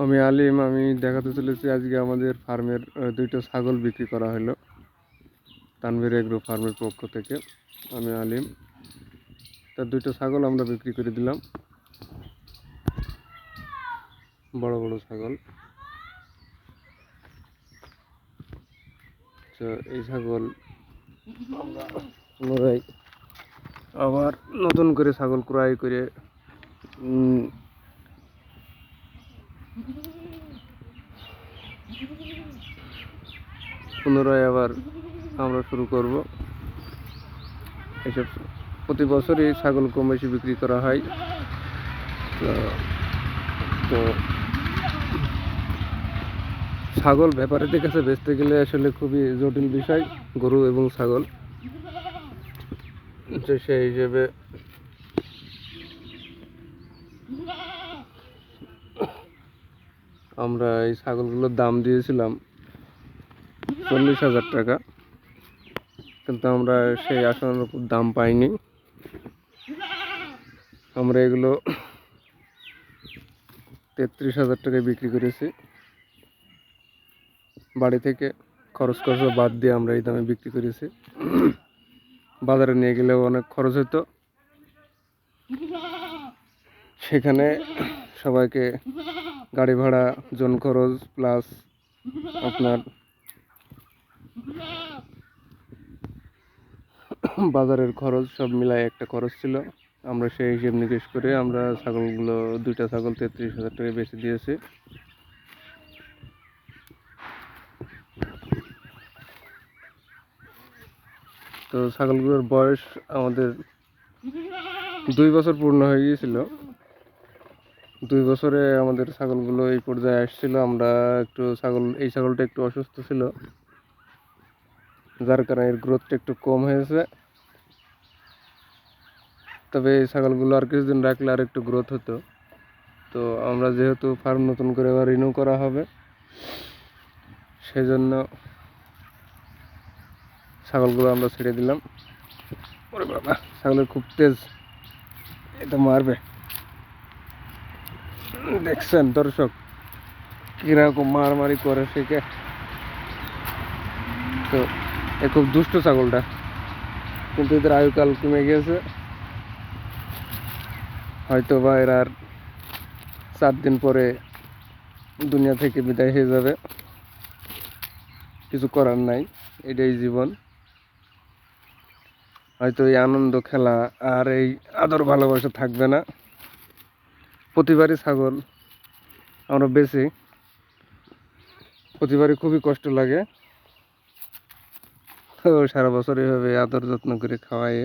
আমি আলিম। আমি দেখাতে চলেছি আজকে আমাদের ফার্মের দুইটা ছাগল বিক্রি করা হলো তানভীর এগ্রো ফার্মের পক্ষ থেকে। আমি আলিম, তার দুইটা ছাগল আমরা বিক্রি করে দিলাম, বড় বড় ছাগল। তো এই ছাগল আমরা পুনরায় আবার নতুন করে ছাগল ক্রয় করে পুনরায় আবার আমরা শুরু করব। এসব প্রতি বছরই ছাগল কম বেশি বিক্রি করা হয়। তো ছাগল ব্যাপারীদের কাছে বেচতে গেলে আসলে খুবই জটিল বিষয়, গরু এবং ছাগল। তো সেই হিসেবে আমরা এই ছাগলগুলোর দাম দিয়েছিলাম 40,000 টাকা, কিন্তু আমরা সেই আশানুরূপ দাম পাইনি। আমরা এগুলো 33,000 টাকায় বিক্রি করেছি। বাড়ি থেকে খরচ বাদ দিয়ে আমরা এই দামে বিক্রি করেছি। বাজারে নিয়ে গেলেও অনেক খরচ হতো, সেখানে সবাইকে গাড়ি ভাড়া, জন খরচ প্লাস আপনার বাজারের খরচ সব মিলায় একটা খরচ ছিল। আমরা সেই হিসেব নিকেশ করে আমরা ছাগলগুলো, দুইটা ছাগল 33,000 টাকায় বেচে দিয়েছি। তো ছাগলগুলোর বয়স আমাদের 2 বছর পূর্ণ হয়ে গিয়েছিল। 2 বছরে আমাদের ছাগলগুলো এই পর্যায়ে আসছিল। আমরা এই ছাগলটা একটু অসুস্থ ছিল, যার কারণে এর গ্রোথটা একটু কম হয়েছে। তবে এই ছাগলগুলো আর কিছুদিন রাখলে আর একটু গ্রোথ হতো। তো আমরা যেহেতু ফার্ম নতুন করে আবার রিনিউ করা হবে, সেজন্য ছাগলগুলো আমরা ছেড়ে দিলাম। ওরে বাবা, ছাগলের খুব তেজ, এটা মারবে। দেখছেন দর্শক কিরকম মারামারি করে সেকে। তো এ খুব দুষ্ট ছাগলটা, কিন্তু এদের আয়ুকাল কমে গেছে। হয়তো বা এরা আর 4 দিন পরে দুনিয়া থেকে বিদায় হয়ে যাবে। কিছু করার নাই, এটাই জীবন। হয়তো এই আনন্দ, খেলা আর এই আদর ভালোবাসা থাকবে না। প্রতিবারই ছাগল আমরা বেশি, প্রতিবারই খুবই কষ্ট লাগে। তো সারা বছর এইভাবে আদর যত্ন করে খাওয়াই।